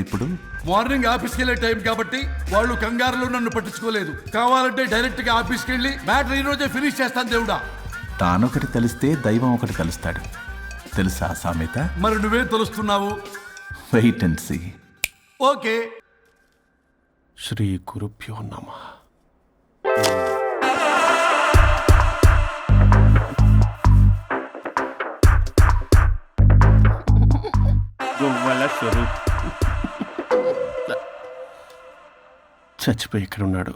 ఎప్పుడు? మార్నింగ్ ఆఫీస్కి వెళ్ళే టైం కాబట్టి వాళ్ళు కంగారులో నన్ను పట్టించుకోలేదు. కావాలంటే డైరెక్ట్ గా ఆఫీస్కి వెళ్ళి మ్యాటర్ ఈ రోజే ఫినిష్ చేస్తాను దేవుడా. తానొకటి తెలిస్తే దైవం ఒకటి కలుస్తాడు, తెలుసా సామెత? మరి నువ్వేం తెలుస్తున్నావు? Wait and see. ఓకే. శ్రీ గురుభ్యో నమః. స్వరూప్ చచ్చిపోయి ఇక్కడ ఉన్నాడు,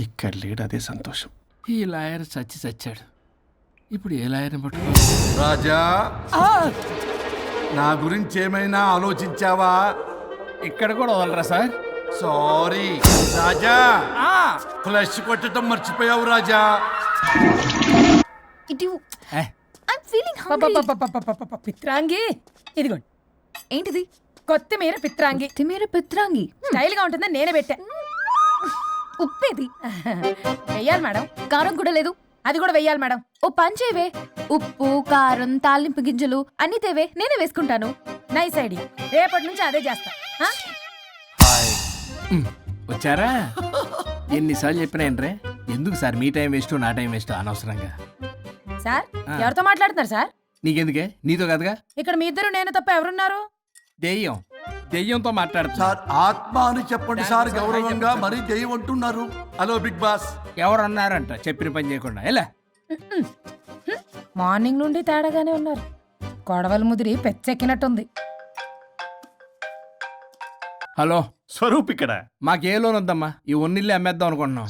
ఇక్కడ లేడు, అదే సంతోషం. ఈ లాయర్ చచ్చాడు. ఇప్పుడు ఏ లాయర్ని పట్టుకో? రాజా, నా గురించి ఏమైనా ఆలోచించావా? ఇక్కడ కూడా వదలరా సార్? సారీ రాజా, ఫ్లష్ కొట్టడం మర్చిపోయావు రాజా. పిత్రాంగి ఇదిగోండి. ఏంటిది? కొత్తిమీర పిత్రాంగి. పిత్రాంగి స్టైల్ గా ఉంటుందని నేనే పెట్టా. ఉప్పేది? వెయ్యాలి మేడం. కారం కూడా లేదు. అది కూడా వెయ్యాలి మేడం. ఓ పంచేవే, ఉప్పు కారం తాలింపు గింజలు అన్ని తేవే, నేనే వేసుకుంటాను. Nice idea. రేపటి నుంచి అదే చేస్తా. వచ్చారా? ఎన్నిసార్లు చెప్పినాయంట్రే, ఎందుకు సార్ మీ టైం వేస్ట్ నా టైం వేస్ట్ అనవసరంగా? సార్ ఎవరితో మాట్లాడుతున్నారు సార్? నీకెందుకే, నీతో కదగా. ఇక్కడ మీ ఇద్దరు నేను తప్ప ఎవరున్నారు? దెయ్యంతో మాట్లాడుతున్నా. సార్ ఆత్మ అని చెప్పండి సార్, గౌరవంగా. మరీ దెయ్యం అంటున్నారు. Hello Bigg Boss. ఎవరు అన్నారంట చెప్పిన పని చేయకుండా? ఎలా మార్నింగ్ నుండి తేడాగానే ఉన్నారు. గొడవల ముదిరి పెచ్చెక్కినట్టుంది. హలో స్వరూప్ ఇక్కడ. మాకే లోన్ వద్దమ్మా, ఈ ఒన్నిల్లు అమ్మేద్దాం అనుకుంటున్నాం.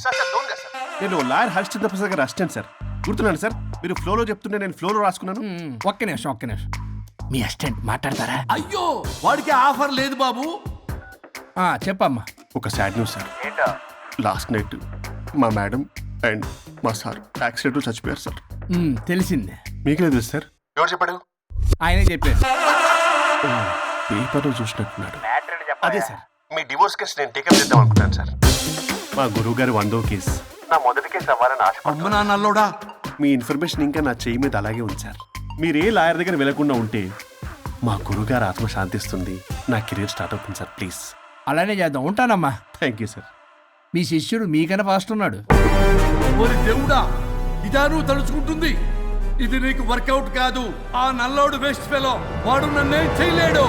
నేను లాయర్ హరిశ్చంద్ర ప్రసాద్ గారు అసిస్టెంట్ సార్. గుర్తున్నాను సార్, మీరు ఫ్లోలో చెప్తుంటే నేను ఫ్లోలో రాసుకున్నాను. ఒక్క నిమిషం. మీ అసిస్టెంట్ మాట్లాడతారా? అయ్యో, వాడికి ఆఫర్ లేదు బాబు. చెప్పమ్మా. ఒక sad news sir. Last night మా మేడం అండ్ మా సార్ యాక్సిడెంట్ చచ్చిపోయారు సార్. తెలిసిందే. మీకే తెలుసు సార్? ఎవరు చెప్పాడు? ఆయనే చెప్పారు. పేపర్లో చూసినట్టున్నాడు. అదే సార్, మీ డివోర్స్ కేసు నేను టేకప్ చేద్దాం అనుకుంటాను సార్. మా గురువు గారి 100వ కేసు నా మొదటి కేసు అవ్వాలని ఆశ. అమ్మ నాన్నల్లోడా, మీ ఇన్ఫర్మేషన్ ఇంకా నా చేయి మీద అలాగే ఉంది సార్. మీరు ఏ లాయర్ దగ్గర వెళ్లకుండా ఉంటే మా గురువుగారు ఆత్మ శాంతిస్తుంది, నా కెరీర్ స్టార్ట్ అవుతుంది సార్. ప్లీజ్ అలానే చేద్దాం. ఉంటానమ్మా. Thank you sir. మీ శిష్యుడు మీకన్నా ఫాస్ట్ ఉన్నాడు. ఓరి దేవుడా, ఇదా నువ్వు తలుచుకుంటుంది? ఇది నీకు వర్కౌట్ కాదు. ఆ నల్లోడు వేస్ట్ ఫెలో, వాడు నన్నేం చేయలేడు.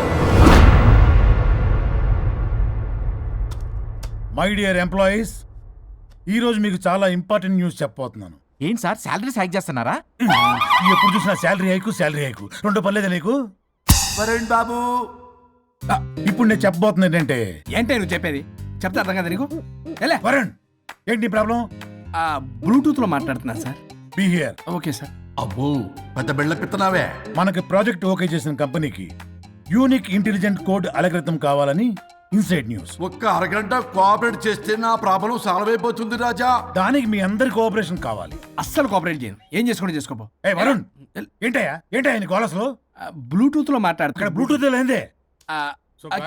మై డియర్ ఎంప్లాయీస్, ఈరోజు మీకు చాలా ఇంపార్టెంట్ న్యూస్ చెప్పబోతున్నాను. ఏంటి సార్, శాలరీ హైక్ చేస్తున్నారా? ఎప్పుడు చూసినా శాలరీ హైకు రెండు పర్లేదా నీకు? వరుణ్ బాబు, ఇప్పుడు నేను చెప్పబోతున్నా ఏంటంటే. ఏంటే నువ్వు చెప్పేది? చెప్తే అర్థం కదా నీకు? వరుణ్, ఏంటి నీ ప్రాబ్లం? బ్లూటూత్ లో మాట్లాడుతున్నారు sir. Be here. Okay sir. అబ్బో, పెద్ద బిళ్ళ పిత్తనావే. మనకి ప్రాజెక్ట్ ఓకే చేసిన కంపెనీకి యూనిక్ ఇంటెలిజెంట్ కోడ్ అలకృతం కావాలని ఇన్సైడ్ న్యూస్. ఒక్క అరగంట కోఆపరేట్ చేస్తే నా ప్రాబ్లం సాల్వ్ అయిపోతుంది రాజా. దానికి మీ అందరి కోఆపరేషన్ కావాలి. అస్సలు కోఆపరేట్ చేయను. ఏం చేసుకోండి చేసుకోపో. ఏ వరుణ్, ఏంటయ్యా నీ గోలస్లో? బ్లూటూత్ లో ఇక్కడ మాట్లాడుతున్నా. బ్లూటూత్ లేదే.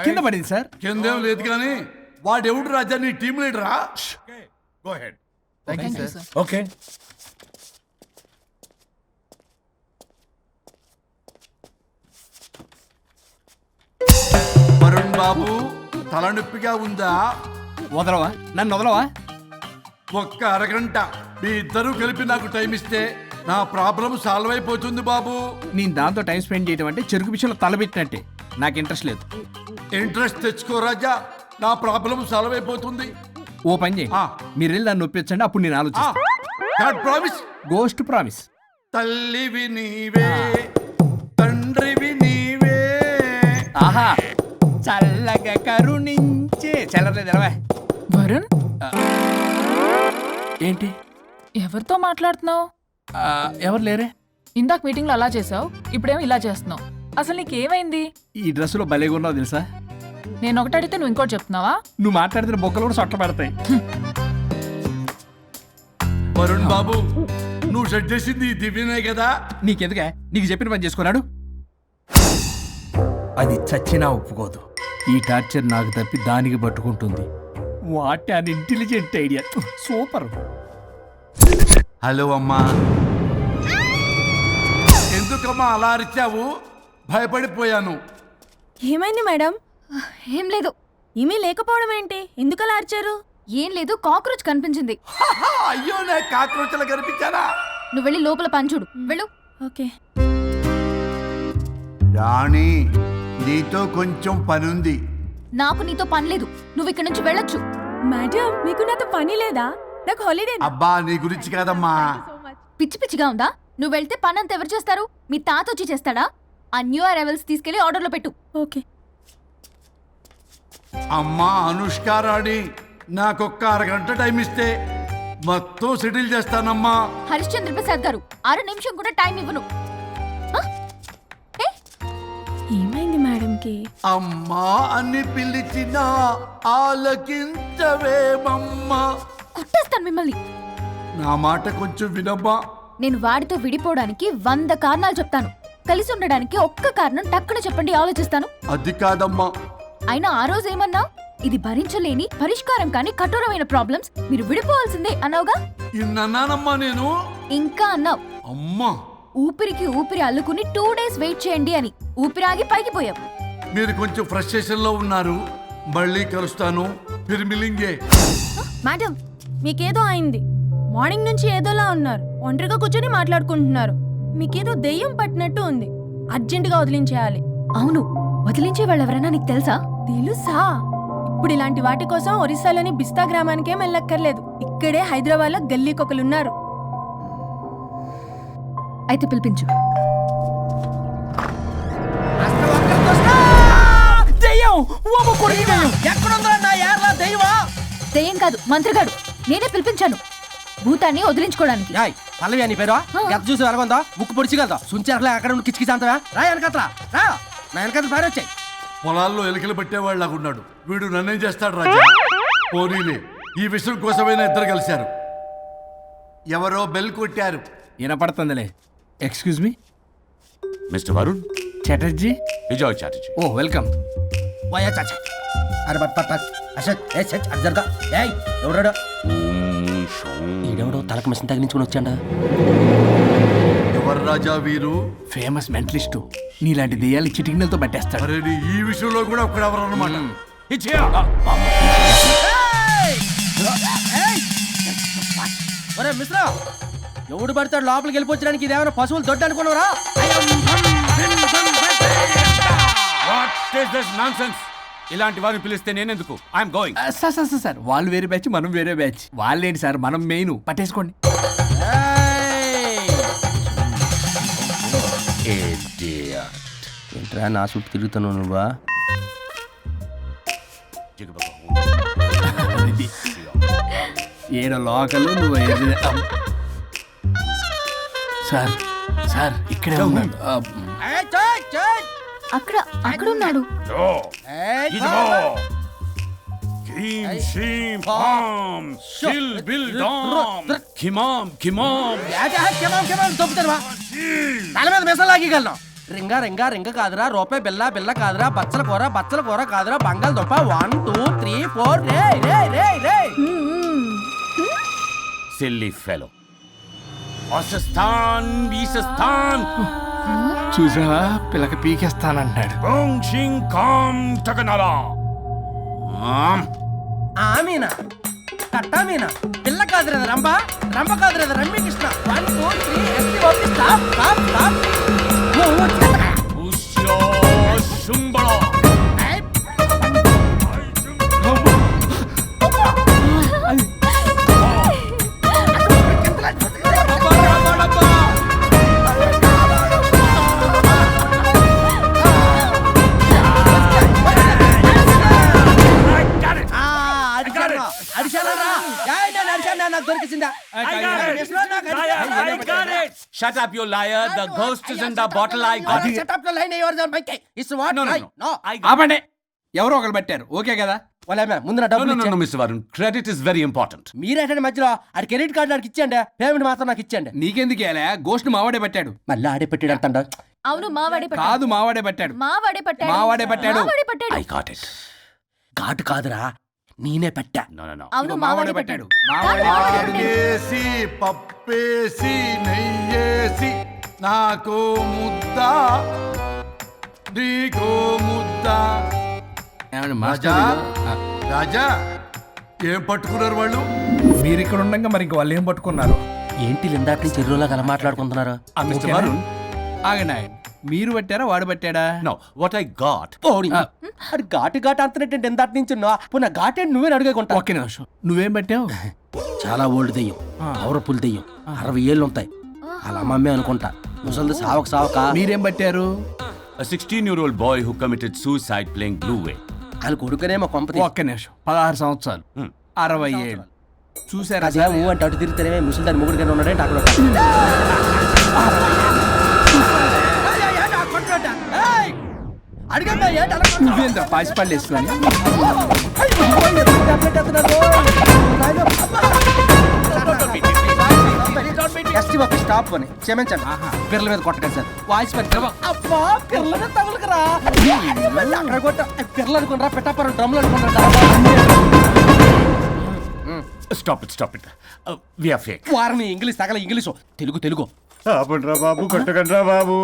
కింద పడింది సార్. కిందేం లేదు కానీ వాడెవడు రాజా, నీ టీం లీడరా? Go ahead. ఓకే. వరుణ్ బాబు, తలనొప్పిగా ఉందా? వదలవా? నన్ను వదలవా? ఒక్క అరగంట మీ ఇద్దరు కలిపి నాకు టైం ఇస్తే నా ప్రాబ్లం సాల్వ్ అయిపోతుంది బాబు. నేను దాంతో టైం స్పెండ్ చేయడం అంటే చెరుకు విషయంలో తలబెట్టినట్టే. నాకు ఇంట్రెస్ట్ లేదు. ఇంట్రెస్ట్ తెచ్చుకో రాజా, నా ప్రాబ్లం సాల్వ్ అయిపోతుంది. ఓ పని చేయి, మీరు వెళ్ళి దాన్ని నొప్పించండి, అప్పుడు నేను ఆలోచిస్తాను. ప్రామిస్. Ghost promise. తల్లివి నీవే, తండ్రివి నీవే. ఆహా, చల్లగా కరుణించే. చల్లలేదు ఎలవా. వరుణ్, ఏంటి? ఎవరితో మాట్లాడుతున్నావు? ఎవరు లేరే. ఇందాక మీటింగ్ లో అలా చేసావు, ఇప్పుడేమో ఇలా చేస్తున్నావు. అసలు నీకేమైంది? ఈ డ్రెస్సులో భలేగా ఉన్నావు తెలుసా? నేను ఒకటి అడిగితే నువ్వు ఇంకోటి చెప్తున్నావా? నువ్వు మాట్లాడితే బొక్కలు కూడా సొట్ట పడతాయి. వరుణ్ బాబు, నువ్వు సెట్ చేసింది ఈ దివ్యనే కదా? నీకెందుకే? నీకు చెప్పిన పని చేసుకున్నాడు. అది చచ్చినా ఒప్పుకోదు. ఈ టార్చర్ నాకు తప్పి దానికి పట్టుకుంటుంది. What an intelligent idea. Super. Hello అమ్మా. ఎందుకమ్మా అలా అరిచావు? భయపడిపోయాను. ఏమైంది మేడం? ఏం లేదు. ఏమీ లేకపోవడం ఏంటి? ఎందుకలా అరిచారు? ఏం లేదు, కాక్రోచ్ కనిపించింది. అయ్యో నా కాక్రోచ్లు కనిపించారా? నువ్వు వెళ్ళి లోపల పని చూడు. వెళ్ళు. ఓకే. రాణి, నీతో కొంచెం పనుంది. నాకు నీతో పని లేదు. నువ్వు ఇక్కడ నుంచి వెళ్ళొచ్చు. మేడం, మీకు నాతో పని లేదా? నాకు హాలిడే. అబ్బా, నీ గురించి కాదమ్మా. పిచ్చి పిచ్చిగా ఉందా? నువ్వు వెళ్తే పని అంతా ఎవరు చేస్తారు? మీ తాత వచ్చి చేస్తాడా? ఆ న్యూ అరైవల్స్ తీసుకెళ్లి ఆర్డర్లో పెట్టు. ఓకే. అమ్మా అనుష్క రాణి, నాకొక్క అరగంట టైం ఇస్తే మొత్తం సెటిల్ చేస్తానమ్మా. హరిశ్చంద్ర ప్రసాద్ గారు, 6 నిమిషం కూడా టైం ఇవ్వను. ఏమైంది మేడంకి? అమ్మా అని పిలిచినా ఆలకించవేమమ్మా. కుట్టేస్తాను మిమ్మల్ని. నా మాట కొంచెం వినమ్మా. నేను వాడితో విడిపోవడానికి 100 కారణాలు చెప్తాను. కలిసి ఉండడానికి ఒక్క కారణం టక్కున చెప్పండి, ఆలోచిస్తాను. అది కాదమ్మా. అయినా ఆ రోజు ఏమన్నా? ఇది భరించలేని, పరిష్కారం కాని కఠోరమైన ప్రాబ్లమ్స్, మీరు విడిపోవాల్సిందే అన్నావుగా. ఇన్నానమ్మా నేను. ఇంకా అన్నావు. అమ్మా, ఊపిరికి ఊపిరి అల్లుకుని 2 days వెయిట్ చేయండి అని. ఊపిరాగి పైకి పోయావు. మీరు కొంచెం ఫ్రస్ట్రేషన్ లో ఉన్నారు. మళ్ళీ కలుస్తాను. ఫిర్మిలింగే. మేడం, మీకేదో అయింది. మార్నింగ్ నుంచి ఏదోలా ఉన్నారు. ఒంటరిగా కూర్చొని మాట్లాడుకుంటున్నారు. మీకేదో దెయ్యం పట్టినట్టు ఉంది. అర్జెంటుగా వదిలించేయాలి. అవును, వదిలించే వాళ్ళెవరైనా నీకు తెలుసా? తెలుసా? ఇప్పుడు ఇలాంటి వాటి కోసం ఒరిస్సాలోని బిస్తా గ్రామానికేం వెళ్ళక్కర్లేదు. ఇక్కడే హైదరాబాద్ లో గల్లీకొకలున్నారు. అయితే పిలిపించు. దెయ్యం కాదు, మంత్రగాడు. నేనే పిలిపించాను భూతాన్ని వదిలించుకోవడానికి. పల్లవి అని పేరు గత చూసి వెలగొందా ముక్కు పొడిచిగలదా సుంచరలే అక్కడ ఉండి కిచకిచ అంతవా రా వెనకత్రా రా నా వెనకత్ర పేరు వచ్చాయి. పొలాల్లో ఎలికలు పట్టేవాళ్ళగా ఉన్నాడు వీడు. నన్నేం చేస్తాడు రాజా? పోనీలే, ఈ విషయం కోసమైనా ఇద్దరు కలిశారు. ఎవరో బెల్ కొట్టారు. వినపడుతుందిలే. Excuse me, mister Varun Chatterjee. Vijay Chatterjee. Oh welcome. వాయా చాచా అరే బట్ పట్ అసత్ ఏ సచ్ అర్జర్గా ఏయ్ ఎవడో ఈడెవడో తలకు మిషన్ తగిలించుకుని వచ్చాడ. ఎవరు రాజా వీరు? Famous mentalist. నీలాంటి దెయ్యాలు చిటికినలతో పట్టేస్తాడు. అరే నీ ఈ విషయంలో కూడా ఒక్కడెవరు అన్నమాట. ఒరే మిశ్రా, ఎవడు పడతాడు లోపలికి వెళ్ళిపోవడానికి? ఇదేమైనా పశువులు దొడ్డు అనుకున్నారా? ఇలాంటి వారిని పిలిస్తే నేనెందుకు? I'm going. సార్ వాళ్ళు వేరే బ్యాచ్, మనం వేరే బ్యాచ్. వాళ్ళేంటి సార్, మనం మెయిన్. పట్టేసుకోండి. ఏంట్రా నా చుట్టూ తిరుగుతున్నావు నువ్వా? ఏడ లోకల్ నువ్వు సార్. సార్ ఇక్కడే ఉన్నాడు. అక్కడ అక్కడ ఉన్నాడు. తల మీద మెసలాగలను. రింగా రింగా రింగ కాదురా, రూపాయి బిల్ల బిల్ల కాదురా, బచ్చల కూర కాదురా, బంగాళదుంప 1 2 3 4 రే రే రే రే. Silly fellow. ఈసస్థాన్ చూసావా, పిల్లకి పీకేస్తానంటాడు. ఆమీనా కట్టామీనా పిల్ల కాదురా రంభ, రంభ కాదురా Ramyakrishna. 1 2 3 ST okay stop stop stop. Shut up, you liar. The ghost is in the bottle. I got it. Shut up the line. Yours on my case. It's what? No. ఆపండి. ఎవరో ఒకరు పెట్టారు. Okay కదా? ముందు నా డబ్బులు No, Mr. Varun. Credit is very important. మీరేంటంటే మధ్యలో ఆడి క్రెడిట్ కార్డు నాకు ఇచ్చేయండి, పేమెంట్ మాత్రం నాకు ఇచ్చేయండి. నీకెందుకు ఇలా? గోస్ట్ మావాడే పెట్టాడు. మళ్ళీ ఆడే పెట్టాడు అంటాడు. అవును, మావాడే పట్టాడు. కాదు, మావాడే పెట్టాడు. మావాడే పట్టాడు. మావాడే పట్టాడు. మావాడే పట్టాడు. I got it. ఘాటు కాదురా, నేనే పెట్టా. No. అవును, మావాడే పట్టాడు. ఆకేసి పప్పేసి నెయ్యేసి నాకో ముద్ద నీకో ముద్ద ఏమండి రాజా మాస్టర్ రాజా ఏం పట్టుకున్నారు వాళ్ళు? మీరు ఇక్కడ ఉండగా మరి ఇంక వాళ్ళు ఏం పట్టుకున్నారు? ఏంటి ఇందాక చెరువులా కల మాట్లాడుకుంటున్నారు? ఆగండి మీరు పట్టారా వాడు పట్టాడా? అది ఘాటు ఘాటు అంతనేటంటే ఎందాటి నుంచి నా ఘాటే నువ్వే అడుగుకుంటా. ఒక్క నిమిషం, నువ్వేం పట్టావు? చాలా ఓల్డ్ దెయ్యం, పవర్ఫుల్ దెయ్యం, 60 ఏళ్ళు ఉంటాయి. అలా మమ్మీ అనుకుంటా. ముసలిది సావక మీరేం పట్టారు? A 16-year-old boy who committed suicide playing Blue Whale. వాళ్ళ కొడుకునేమో కొంపతి. ఒక్క నిమిషం, 16 సంవత్సరాలు, 60 ఏళ్ళు. చూసారా? అదే ఊ అంటే అటు తిరిగితేనే ముసలి దాని ముగ్గురు కింద ఉన్నాడంటే అక్కడ నువ్వేంద్ర పాసిపళ్ళు వేసుకొని స్టాప్ అని క్షమించండి. పిల్లల మీద కొట్టకండి సార్. వాయిస్ అబ్బా పిల్లల మీద తగులుకురా. అక్కడ కొట్ట పిల్లలు అనుకున్నారా పెట్టాపరం డ్రమ్లు అనుకున్నారా? Stop it. We are fake. వారిని ఇంగ్లీష్ తగల ఇంగ్లీషు తెలుగు ఆపండ్రా బాబు, కొట్టకండ్రా బాబు,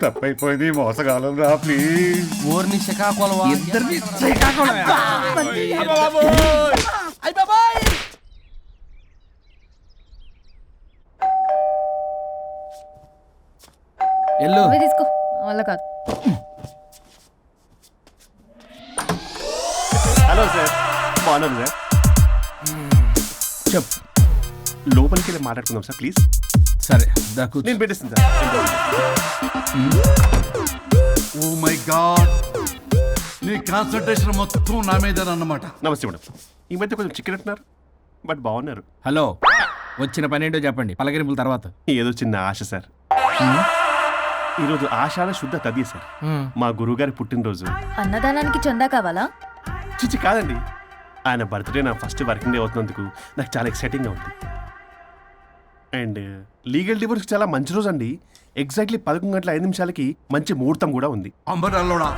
తప్పైపోయింది, మోసగాలం రా ప్లీజ్. ఊరిని శ్రీకాకుళం ఇద్దరిని శ్రీకాకుళం. ఎల్లు నువ్వే తీసుకో, వల్ల కాదు. హలో సార్, బాగున్నాను సార్. చెప్పు. లోపలికి వెళ్ళి మాట్లాడుకుందాం సార్ ప్లీజ్. సరే దాకు నేను పెట్టేస్తాను సార్. ఓ మై గాడ్, నీ కాన్సన్ట్రేషన్ మొత్తం నా మీద అన్నమాట. నమస్తే మేడం. ఈ మధ్య కొంచెం చికెన్ అంటున్నారు, బట్ బాగున్నారు. హలో, వచ్చిన పని ఏంటో చెప్పండి, పలకరింపుల తర్వాత. ఏదో చిన్న ఆశ సార్. ఈరోజు ఆషాఢ శుద్ధ తదియ సార్, మా గురువుగారి పుట్టినరోజు. అన్నదానానికి చందా కావాలా? చిచ్చి కాదండి, ఆయన బర్త్డే నా ఫస్ట్ వర్కింగ్ డే అవుతున్నందుకు నాకు చాలా ఎక్సైటింగ్గా ఉంది. అండ్ లీగల్ డివోర్స్కి చాలా మంచి రోజు అండి. ఎగ్జాక్ట్లీ 11:05 మంచి ముహూర్తం కూడా ఉంది. అంబరాల్లోడా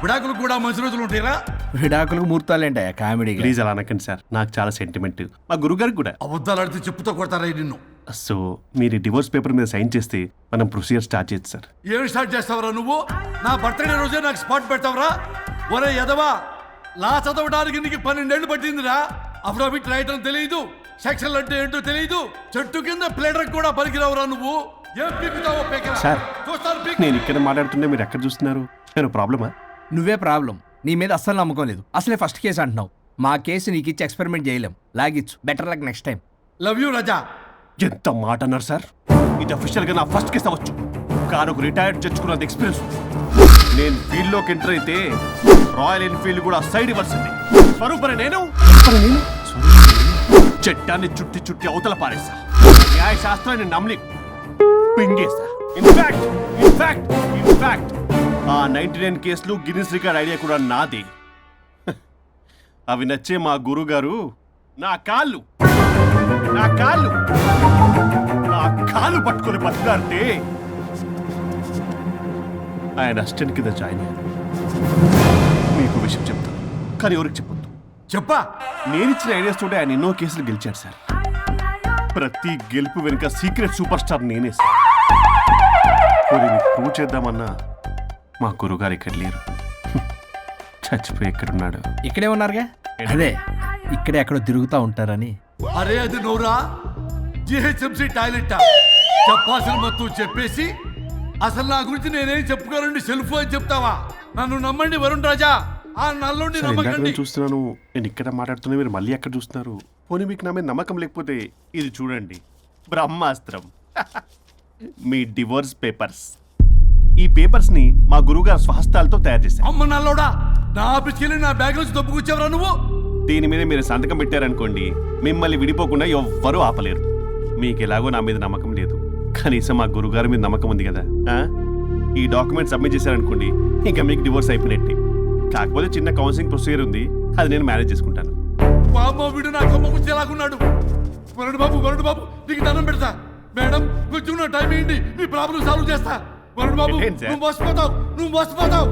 విడాకులు కూడా మంచి రోజులు ఉంటాయిరా? విడాకులకు ముహూర్తాలేంటా కామెడీ? ప్లీజ్ అలా అనకండి సార్, నాకు చాలా సెంటిమెంట్, మా గురుగారికి కూడా. అబద్ధాలు ఆడితే చెప్పుతో కొడతారా నిన్ను? సో మీరు డివోర్స్ పేపర్ మీద సైన్ చేస్తే మనం ప్రొసీజర్ స్టార్ట్ చేయొచ్చు సార్. ఏమి స్టార్ట్ చేస్తావరా నువ్వు? నా బర్త్డే రోజే నాకు స్పాట్ పెడతావరా? ఒరే ఎదవా, లా చదవడానికి నీకు 12 ఏళ్ళు పట్టిందిరా. అఫిడవిట్ రాయటం తెలియదు, సెక్షన్లు అంటే ఏంటో తెలియదు, చెట్టు కింద ప్లేడర్ కూడా పలికిరావురా నువ్వు. ఏం పీకుతావో పేకరా. సార్, చూస్తాను పీకు. నేను ఇక్కడ మాట్లాడుతుంటే మీరు ఎక్కడ చూస్తున్నారు? నేను ప్రాబ్లమా? నువ్వే ప్రాబ్లం. నీ మీద అస్సలు నమ్మకం లేదు. అసలే ఫస్ట్ కేసు అంటున్నావు. మా కేసు నీకు ఇచ్చి ఎక్స్పెరిమెంట్ చేయలేం. లాగిచ్చు. Better luck next time. Love you Raja. ఎంత మాట అన్నారు సార్? ఇది అఫీషియల్గా నా ఫస్ట్ కేసు అవ్వచ్చు, కానీ ఒక రిటైర్డ్ జడ్జ్కున్నది ఎక్స్పీరియన్స్. నేను ఫీల్డ్లోకి ఎంటర్ అయితే రాయల్ ఎన్ఫీల్డ్ కూడా సైడ్ ఇవ్వాల్సింది. స్వరూపనే నేను చట్టాన్ని చుట్టి అవతల పారేసా. న్యాయ శాస్త్రాన్ని నమ్మి పింగేసా. ఇన్ఫాక్ట్ ఆ 99 కేసులు గిన్నిస్ రికార్డ్ ఐడియా కూడా నాది. అవి నచ్చే మా గురుగారు నా కాళ్ళు పట్టుకొని బతుకారంటే ఆయన అసిస్టెంట్ కింద జాయిన్ అయ్యాను. మీకు విషయం చెప్తాను, కానీ ఎవరికి చెప్పొద్దు. చెప్పా. నేనిచ్చిన ఐడియాస్ తోటి ఆయన ఎన్నో కేసులు గెలిచాడు సార్. ప్రతి గెలుపు వెనుక సీక్రెట్ సూపర్ స్టార్ నేనే సార్. ప్రూవ్ చేద్దామన్నా మా గురుగారు ఇక్కడ లేరు. చచ్చిపోయి ఎక్కడున్నాడు? ఇక్కడే ఉన్నారుగా. అదే ఇక్కడే ఎక్కడో తిరుగుతూ ఉంటారని. అరే అది నోరా, జిహెచ్ఎంసీ టాయిలెట్ చెప్పాల్సిన మొత్తం చెప్పేసి అసలు నా గురించి నేనేం చెప్పుకోరండి సెల్ఫ్ అని చెప్తావా? నన్ను నమ్మండి వరుణ్ రాజా, ఆ నల్లుండి నమ్మకండి. చూస్తున్నాను, నేను ఇక్కడ మాట్లాడుతున్నా, మీరు మళ్ళీ ఎక్కడ చూస్తున్నారు? పోనీ మీకు నా మీద నమ్మకం లేకపోతే ఇది చూడండి, బ్రహ్మాస్త్రం. మీ డివోర్స్ పేపర్స్. ఈ పేపర్స్ ని మా గురువుగారు స్వహస్తాలతో తయారు చేశారు. అమ్మ నల్లోడా, నా ఆఫీస్కి వెళ్ళి నా బ్యాగ్ నుంచి దొబ్బుకొచ్చావరా నువ్వు? దీని మీద మీరు సంతకం పెట్టారనుకోండి, మిమ్మల్ని విడిపోకుండా ఎవ్వరూ ఆపలేరు. మీకు ఎలాగో నా మీద నమ్మకం లేదు, కనీసం మా గురుగారి మీద నమ్మకం ఉంది కదా. ఈ డాక్యుమెంట్ సబ్మిట్ చేశారనుకోండి, ఇంకా మీకు డివోర్స్ అయిపోయినట్టే. కాకపోతే చిన్న కౌన్సిలింగ్ ప్రొసీజర్ ఉంది, అది నేను మేనేజ్ చేసుకుంటాను. వీడు నా కొమ్మ గురించి ఎలాగున్నాడు? వరుణ్ బాబు నీకు దండం పెడతా. మేడం కొంచెం నా టైం ఏంటి, మీ ప్రాబ్లం సాల్వ్ చేస్తా. వరుణ్ బాబు నువ్వు మోసపోతావు.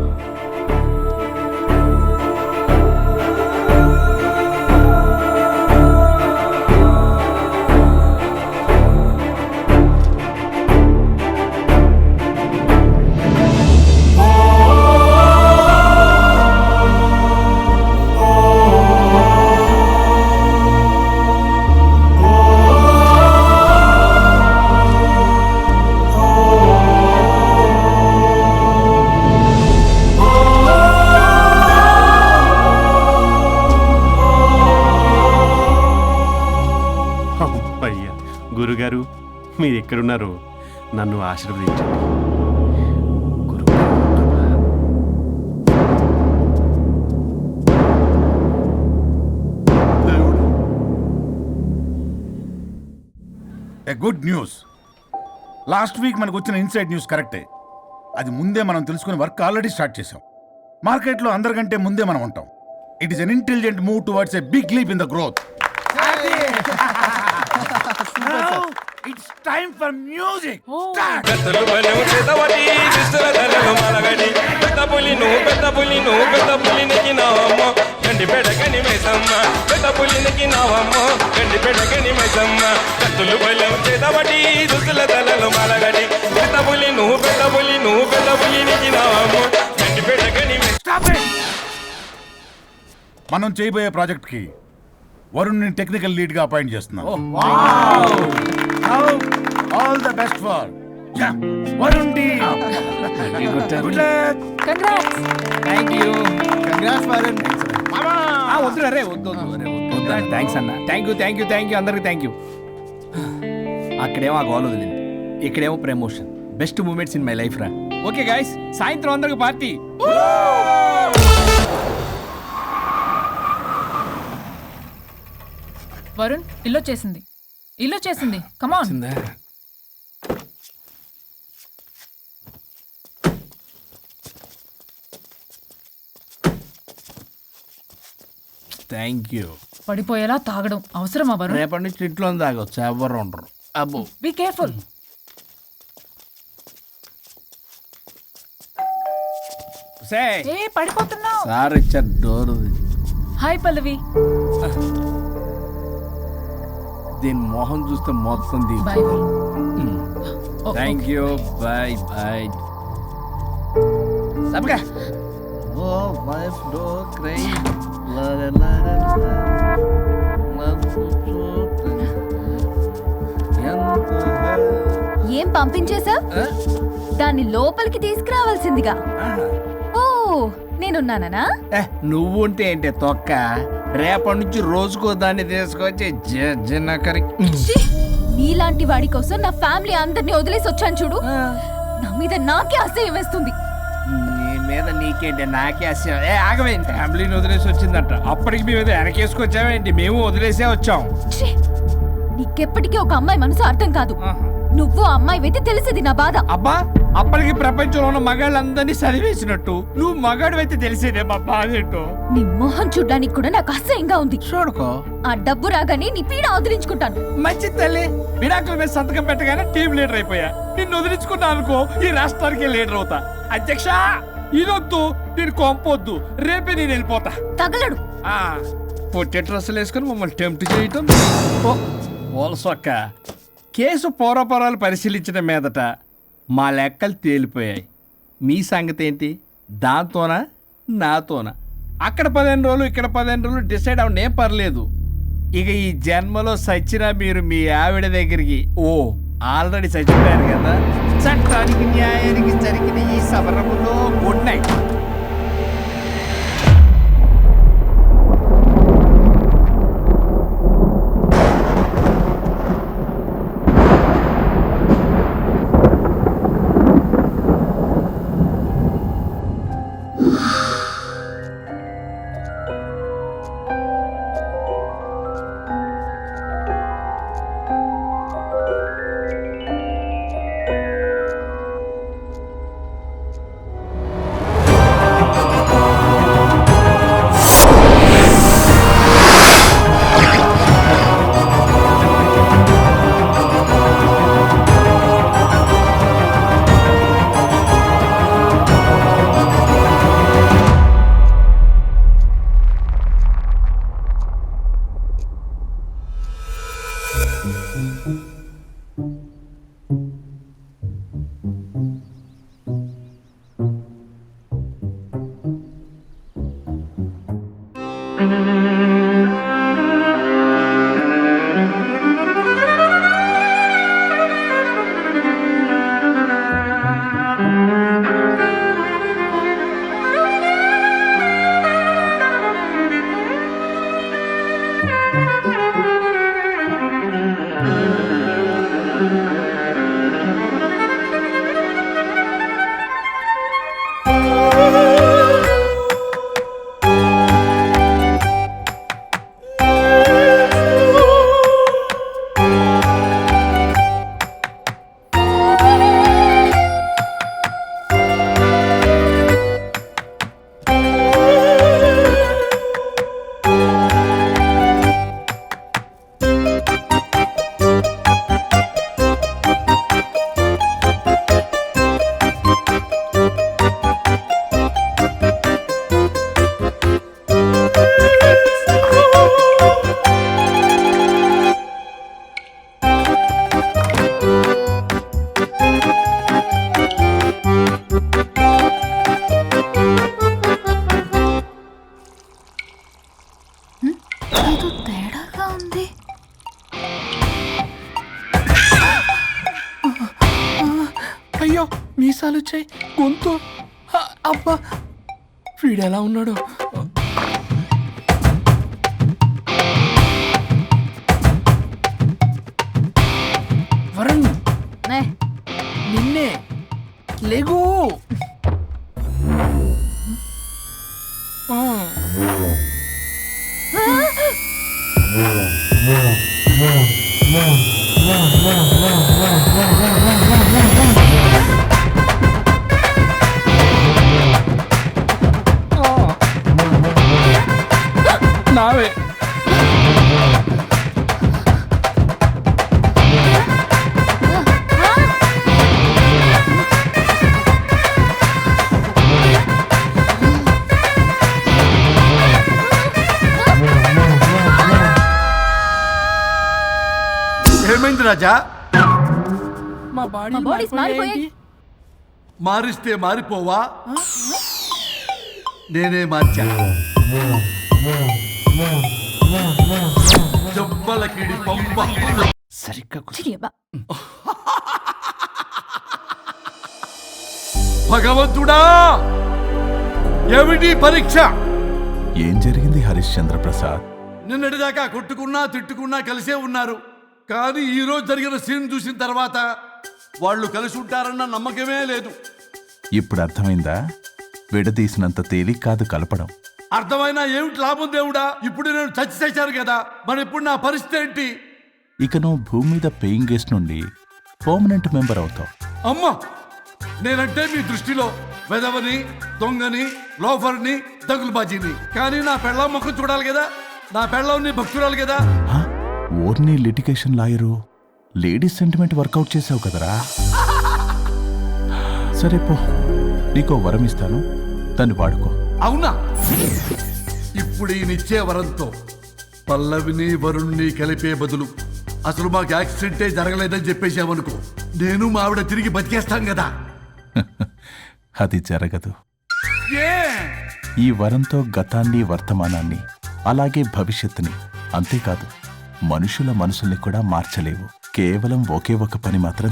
గురుగారు మీరు ఎక్కడున్నారో నన్ను ఆశీర్వదించండి. A good news. Last week మనకు వచ్చిన ఇన్సైడ్ న్యూస్ కరెక్టే. అది ముందే మనం తెలుసుకుని వర్క్ ఆల్రెడీ స్టార్ట్ చేసాం. మార్కెట్లో అందరికంటే ముందే మనం ఉంటాం. It is an intelligent move towards a big leap in the growth. It's time for music. మనం చేయబోయే ప్రాజెక్ట్ కి వరుణ్ టెక్నికల్ లీడ్ గా అపాయింట్ చేస్తున్నాం. All the best for Varun team. Good luck. Congrats. Thank you. Congrats Varun. వద్దు రే వద్దు thanks అన్న. Thank you అందరికి థ్యాంక్ యూ. అక్కడేమో ఆ గోల్ వదిలింది, ఇక్కడేమో promotion. Best moments in my life రా. ఓకే గైస్, సాయంత్రం అందరికి పార్టీ. వరుణ్ ఇల్లు చేసింది కమాన్. Thank you. పడిపోయేలా తాగడం అవసరమా వరుణ్? రేపటి నుంచి ఇంట్లో తాగొచ్చు, ఎవరు ఉండరు. అబ్బో బీ కేర్ఫుల్. ఏ పడిపోతున్నావు. సార్ ఇచ్చారు డోర్. హాయ్ పల్లవి. దీని మొహం చూస్తే మొత్తం bye thank you. Bye bye. Oh wife do cry. ఏం పంపించేశా? దాన్ని లోపలికి తీసుకురావాల్సిందిగా. ఓ నేనున్నానా? నువ్వు ఉంటే ఏంటి తొక్క. రేపటి నుంచి రోజుకో దాన్ని తీసుకొచ్చి జిన్నకరి. నీలాంటి వాడి కోసం నా ఫ్యామిలీ అందరినీ వదిలేసి వచ్చాను చూడు. నా మీద నాకే అసహ్యం వేస్తుంది. నీ మీద నీకేంటి నాకే అసహ్యం. ఆగవేంటి, ఫ్యామిలీని వదిలేసి వచ్చిందట. అప్పటికి మేము వెనకేసుకొచ్చామేంటి? మేము వదిలేసే వచ్చాం. నీకెప్పటికీ ఒక అమ్మాయి మనసు అర్థం కాదు. నువ్వు అమ్మాయి అయితే తెలిసేది నా బాధ. అబ్బా, అప్పటికి ప్రపంచంలో ఉన్న మగాళ్ళందరినీ చదివేసినట్టు నువ్వు మగాడు అయితే తెలిసేదే మా బాధ ఏంటో. నీ మొహం చూడ్డానికి కూడా నాకు అసహ్యంగా ఉంది. చూడుకో, ఆ డబ్బు రాగానే నీ పీడ వదిలించుకుంటాను. మంచి తల్లి. విడాకుల మీద సంతకం పెట్టగానే టీం లీడర్ అయిపోయా. నిన్ను వదిలించుకున్నా అనుకో, ఈ రాష్ట్రానికి లీడర్ అవుతా. అధ్యక్ష ఇదొద్దు, నేను కొంపొద్దు. రేపే నేను వెళ్ళిపోతా. తగలడు. పొట్టె డ్రెస్సులు వేసుకుని మమ్మల్ని టెంప్ట్ చేయటం. ఓలసొక్క. కేసు పూర్వపరాలు పరిశీలించడం మీదట మా లెక్కలు తేలిపోయాయి. మీ సంగతి ఏంటి? దాంతోనా నాతోనా? అక్కడ 15 రోజులు ఇక్కడ 15 రోజులు డిసైడ్ అవ్వడం ఏం పర్లేదు. ఇక ఈ జన్మలో సచ్చినా మీరు మీ ఆవిడ దగ్గరికి ఆల్రెడీ చచ్చిపోయారు కదా. చట్టానికి న్యాయానికి జరిగిన ఈ సమరములో గుడ్ నైట్. ఏదో తేడాగా ఉంది. అయ్యో మీసాలు వచ్చాయి, గొంతు అబ్బా, వీడు ఎలా ఉన్నాడు? వరుణ్, నిన్నే లేగు. నావే ఏమైంది రాజా? మా మా బాడీస్ మారిపోయాయి. మారిస్తే మారిపోవా? నేనే మార్చా. జబ్బలకిడి పంప. సరిగ్గా చిరియబ్బా. భగవంతుడా, ఏమిటి పరీక్ష? ఏం జరిగింది హరిశ్చంద్ర ప్రసాద్? నిన్నటిదాకా కొట్టుకున్నా తిట్టుకున్నా కలిసే ఉన్నారు. కానీ ఈ రోజు జరిగిన సీన్ చూసిన తర్వాత వాళ్ళు కలిసి ఉంటారన్న నమ్మకమే లేదు. ఇప్పుడు అర్థమైందా? విడదీసినంత తేలిక కాదు కలపడం. అర్థమైనా ఏమిటి లాభం దేవుడా? ఇప్పుడు నేను చచ్చి చేశాను కదా, మరి ఇప్పుడు నా పరిస్థితి ఏంటి? ఇక నువ్వు భూమి మీద పేయింగ్ గెస్ట్ నుండి పర్మనెంట్ మెంబర్ అవుతావు. అమ్మా, నేనంటే మీ దృష్టిలో వెదవని, దొంగని, లోఫర్ని, దగులుబాజీని. కానీ నా పెళ్ళం ముఖం చూడాలి కదా, నా పెళ్ళం నీ భక్తురాలు కదా. హా? ఓర్ని litigation lawyer, ladies sentiment work out చేసావు కదరా. సరే పో, నీకో వరం ఇస్తాను, దాన్ని వాడుకో. అవునా? ఇప్పుడు ఈయనిచ్చే వరంతో పల్లవిని వరుణ్ణి కలిపే బదులు అసలు మాకు యాక్సిడెంటే జరగలేదని చెప్పేసామనుకో, నేను మా ఆవిడ తిరిగి బతికేస్తాం కదా. అది జరగదు. ఏ? ఈ వరంతో గతాన్ని, వర్తమానాన్ని, అలాగే భవిష్యత్తుని, అంతేకాదు మనుషుల మనసుల్ని కూడా మార్చలేవు. కేవలం ఒకే ఒక పని మాత్రం